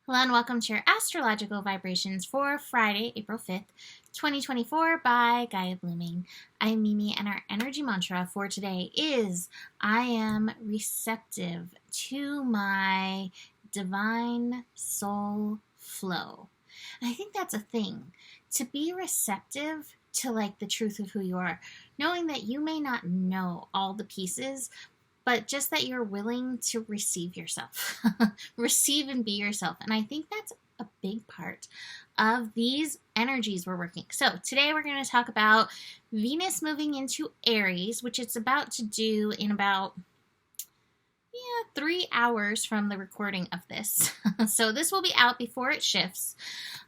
Hello and welcome to your astrological vibrations for Friday, April 5th, 2024 by Gaia Blooming. I'm Mimi and our energy mantra for today is I am receptive to my divine soul flow. And I think that's a thing. To be receptive to the truth of who you are, knowing that you may not know all the pieces, but just that you're willing to receive yourself, receive and be yourself. And I think that's a big part of these energies we're working. So today we're going to talk about Venus moving into Aries, which it's about to do in about 3 hours from the recording of this. So this will be out before it shifts.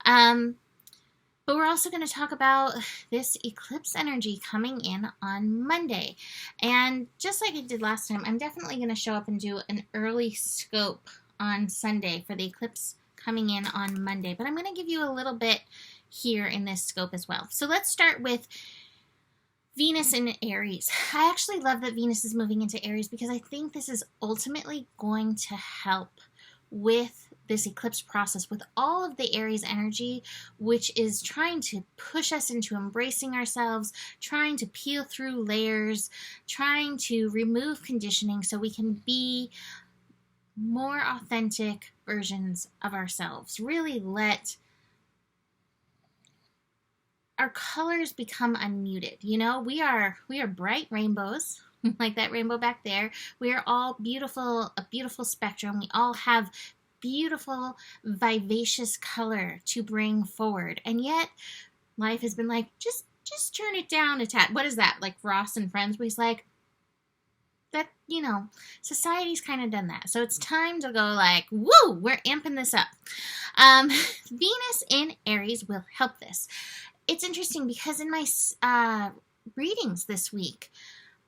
But we're also going to talk about this eclipse energy coming in on Monday. And just like I did last time, I'm definitely going to show up and do an early scope on Sunday for the eclipse coming in on Monday. But I'm going to give you a little bit here in this scope as well. So let's start with Venus in Aries. I actually love that Venus is moving into Aries because I think this is ultimately going to help with this eclipse process, with all of the Aries energy, which is trying to push us into embracing ourselves, trying to peel through layers, trying to remove conditioning so we can be more authentic versions of ourselves. Really let our colors become unmuted. You know, we are bright rainbows, like that rainbow back there. We are all beautiful, a beautiful spectrum. We all have beautiful, vivacious color to bring forward. And yet, life has been like, just turn it down a tad. What is that? Like Ross and Friends, where he's like, that, society's kind of done that. So it's time to go like, woo, we're amping this up. Venus in Aries will help this. It's interesting because in my readings this week,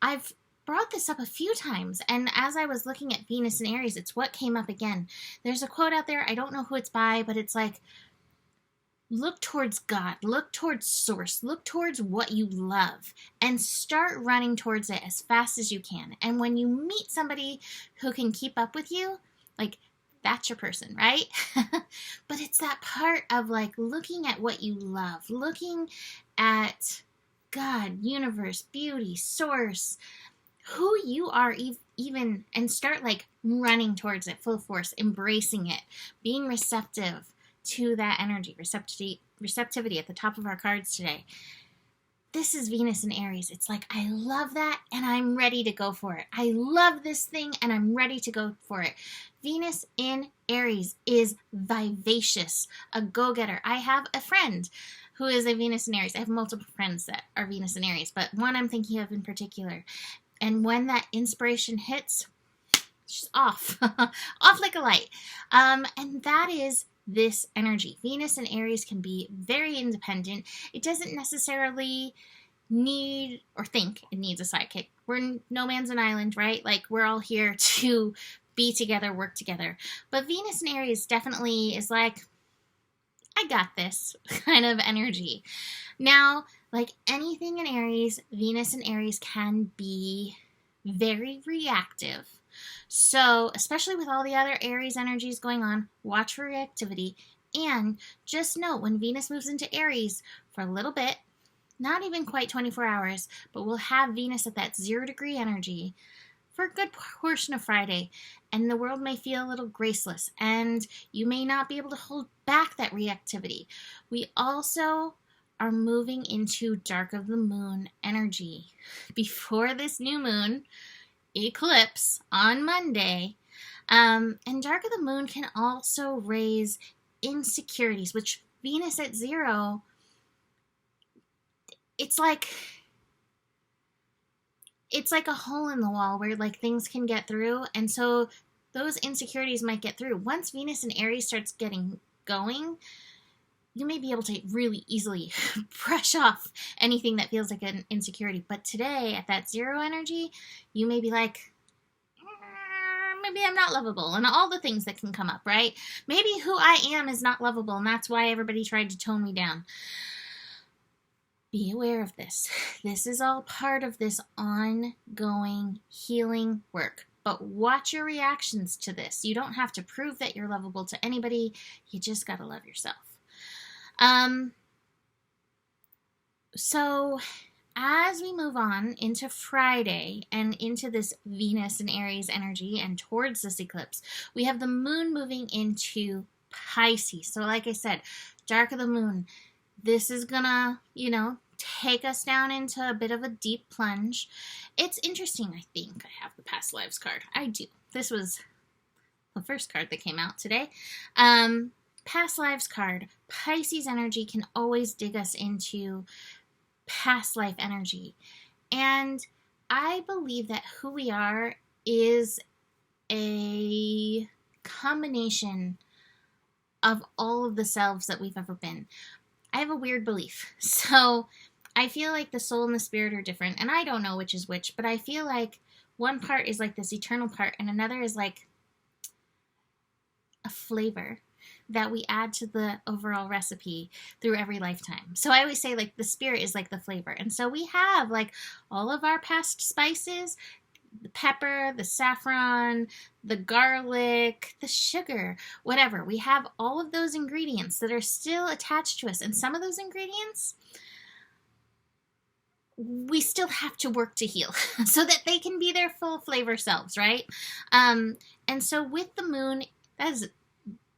I've brought this up a few times, and as I was looking at Venus and Aries, it's what came up again. There's a quote out there, I don't know who it's by, but it's like, look towards God, look towards source, look towards what you love, and start running towards it as fast as you can. And when you meet somebody who can keep up with you, that's your person, right? But it's that part of looking at what you love, looking at God, universe, beauty, source, who you are even, and start running towards it full force, embracing it, being receptive to that energy, receptivity at the top of our cards today. This is Venus in Aries. It's like, I love that and I'm ready to go for it. I love this thing and I'm ready to go for it. Venus in Aries is vivacious, a go-getter. I have a friend who is a Venus in Aries. I have multiple friends that are Venus in Aries, but one I'm thinking of in particular. And when that inspiration hits, she's off, off like a light. And that is this energy. Venus in Aries can be very independent. It doesn't necessarily need or think it needs a sidekick. We're no man's an island, right? We're all here to be together, work together. But Venus in Aries definitely is like, I got this kind of energy. Now, like anything in Aries, Venus in Aries can be very reactive. So, especially with all the other Aries energies going on, watch for reactivity. And just know when Venus moves into Aries for a little bit, not even quite 24 hours, but we'll have Venus at that 0-degree energy for a good portion of Friday. And the world may feel a little graceless, and you may not be able to hold back that reactivity. We also are moving into dark of the moon energy. Before this new moon eclipse on Monday, and dark of the moon can also raise insecurities, which Venus at 0, it's like a hole in the wall where things can get through, and so those insecurities might get through. Once Venus in Aries starts getting going, you may be able to really easily brush off anything that feels like an insecurity. But today, at that 0 energy, you may be like, maybe I'm not lovable, and all the things that can come up, right? Maybe who I am is not lovable, and that's why everybody tried to tone me down. Be aware of this. This is all part of this ongoing healing work. But watch your reactions to this. You don't have to prove that you're lovable to anybody. You just got to love yourself. So as we move on into Friday and into this Venus and Aries energy and towards this eclipse, we have the moon moving into Pisces. So like I said, dark of the moon, this is gonna, take us down into a bit of a deep plunge. It's interesting, I think. I have the past lives card. I do. This was the first card that came out today. Past lives card. Pisces energy can always dig us into past life energy. And I believe that who we are is a combination of all of the selves that we've ever been. I have a weird belief. So I feel like the soul and the spirit are different, and I don't know which is which, but I feel like one part is like this eternal part, and another is like a flavor that we add to the overall recipe through every lifetime. So I always say like the spirit is like the flavor. And so we have like all of our past spices, the pepper, the saffron, the garlic, the sugar, whatever. We have all of those ingredients that are still attached to us. And some of those ingredients, we still have to work to heal so that they can be their full flavor selves, right? And so with the moon, that is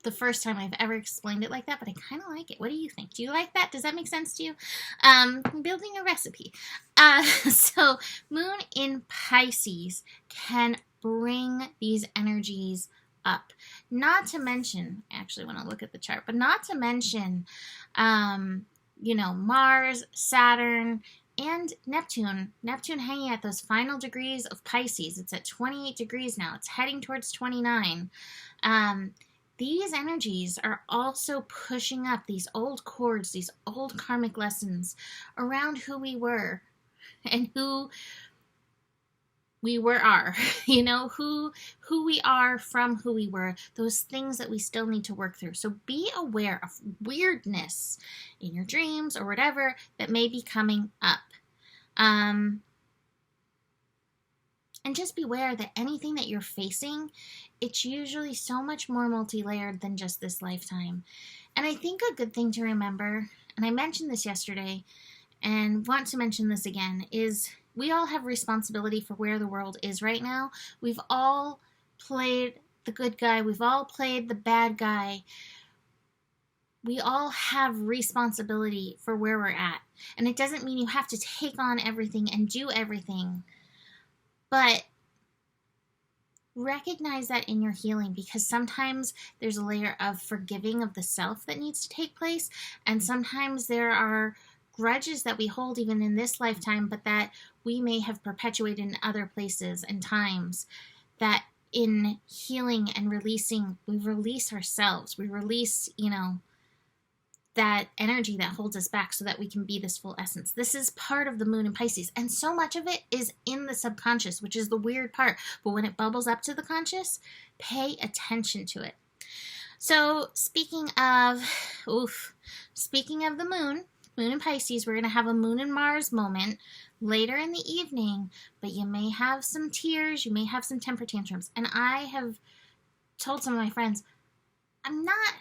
the first time I've ever explained it like that, but I kind of like it. What do you think? Do you like that? Does that make sense to you? I'm building a recipe. So moon in Pisces can bring these energies up. Not to mention, actually when I look at the chart, but not to mention, Mars, Saturn, and Neptune. Neptune hanging at those final degrees of Pisces. It's at 28 degrees now. It's heading towards 29. These energies are also pushing up these old cords, these old karmic lessons around who we were and who we are, who we are from who we were, those things that we still need to work through. So be aware of weirdness in your dreams or whatever that may be coming up. And just beware that anything that you're facing, it's usually so much more multi-layered than just this lifetime. And I think a good thing to remember, and I mentioned this yesterday and want to mention this again, is we all have responsibility for where the world is right now. We've all played the good guy. We've all played the bad guy. We all have responsibility for where we're at. And it doesn't mean you have to take on everything and do everything. But recognize that in your healing, because sometimes there's a layer of forgiving of the self that needs to take place, and sometimes there are grudges that we hold even in this lifetime, but that we may have perpetuated in other places and times, that in healing and releasing, we release ourselves, we release, that energy that holds us back so that we can be this full essence. This is part of the moon in Pisces, and so much of it is in the subconscious, which is the weird part. But when it bubbles up to the conscious, pay attention to it. So speaking of the moon in Pisces, we're going to have a moon and Mars moment later in the evening, but you may have some tears, you may have some temper tantrums. And I have told some of my friends, I'm not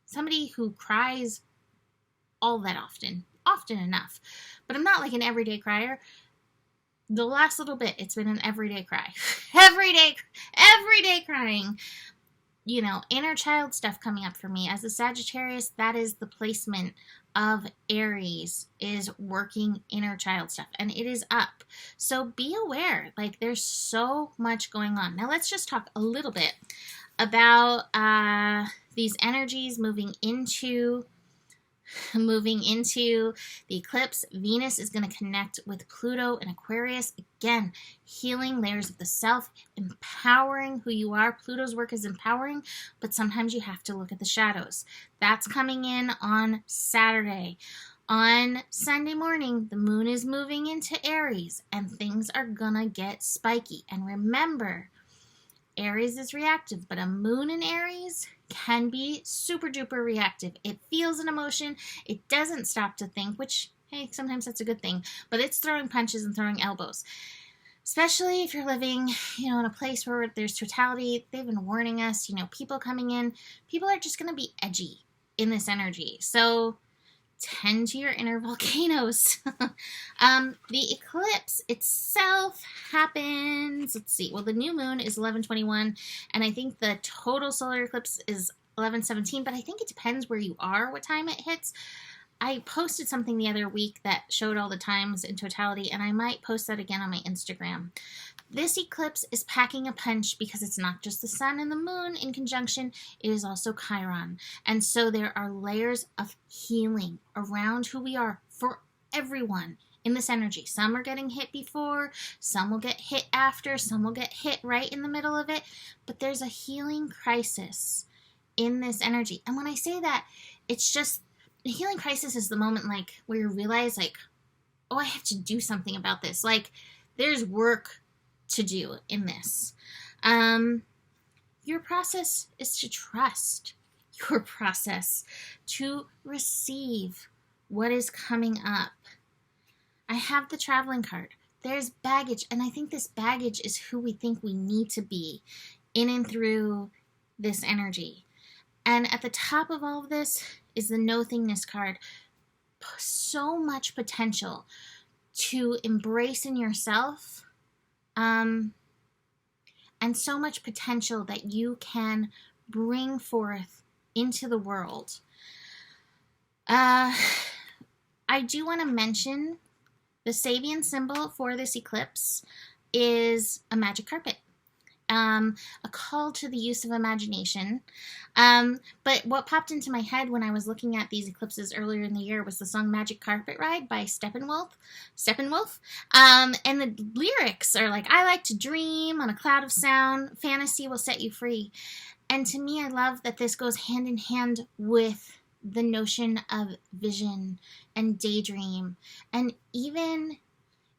somebody who cries all that often enough, but I'm not like an everyday crier. The last little bit, it's been an everyday cry. everyday crying. Inner child stuff coming up for me. As a Sagittarius, that is the placement of Aries, is working inner child stuff, and it is up. So be aware, like there's so much going on. Now let's just talk a little bit about these energies moving into the eclipse. Venus is going to connect with Pluto and Aquarius. Again, healing layers of the self, empowering who you are. Pluto's work is empowering, but sometimes you have to look at the shadows. That's coming in on Saturday. On Sunday morning, the moon is moving into Aries, and things are going to get spiky. And remember, Aries is reactive, but a moon in Aries can be super duper reactive. It feels an emotion. It doesn't stop to think, which, hey, sometimes that's a good thing, but it's throwing punches and throwing elbows. especially if you're living, in a place where there's totality. They've been warning us, people coming in, people are just going to be edgy in this energy. So tend to your inner volcanoes. The eclipse itself happens, let's see, well, the new moon is 11/21, and I think the total solar eclipse is 11/17, but I think it depends where you are, what time it hits. I posted something the other week that showed all the times in totality, and I might post that again on my Instagram. This eclipse is packing a punch because it's not just the sun and the moon in conjunction, it is also Chiron. And so there are layers of healing around who we are for everyone in this energy. Some are getting hit before, some will get hit after, some will get hit right in the middle of it, but there's a healing crisis in this energy. And when I say that, it's just, the healing crisis is the moment where you realize oh, I have to do something about this. There's work to do in this. Your process is to trust your process, to receive what is coming up. I have the traveling card. There's baggage, and I think this baggage is who we think we need to be in and through this energy. And at the top of all of this is the nothingness card. So much potential to embrace in yourself, and so much potential that you can bring forth into the world. I do want to mention the Sabian symbol for this eclipse is a magic carpet. A call to the use of imagination. But what popped into my head when I was looking at these eclipses earlier in the year was the song Magic Carpet Ride by Steppenwolf. And the lyrics are I like to dream on a cloud of sound. Fantasy will set you free. And to me, I love that this goes hand in hand with the notion of vision and daydream. And even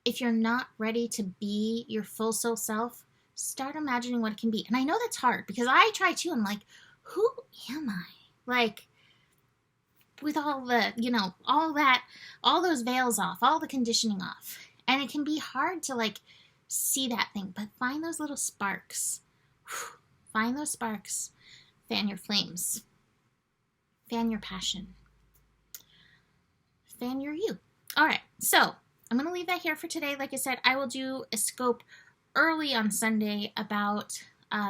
if you're not ready to be your full soul self, start imagining what it can be. And I know that's hard because I try too. I'm who am I? With all the, all those veils off, all the conditioning off. And it can be hard to see that thing, but find those little sparks. Find those sparks. Fan your flames. Fan your passion. Fan your you. All right. So I'm going to leave that here for today. Like I said, I will do a scope early on Sunday about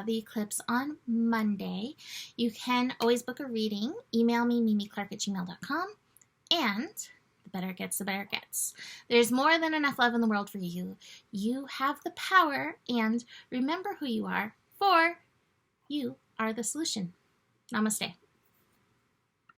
the eclipse on Monday. You can always book a reading. Email me, mimiclark@gmail.com. And the better it gets, the better it gets. There's more than enough love in the world for you. You have the power, and remember who you are, for you are the solution. Namaste.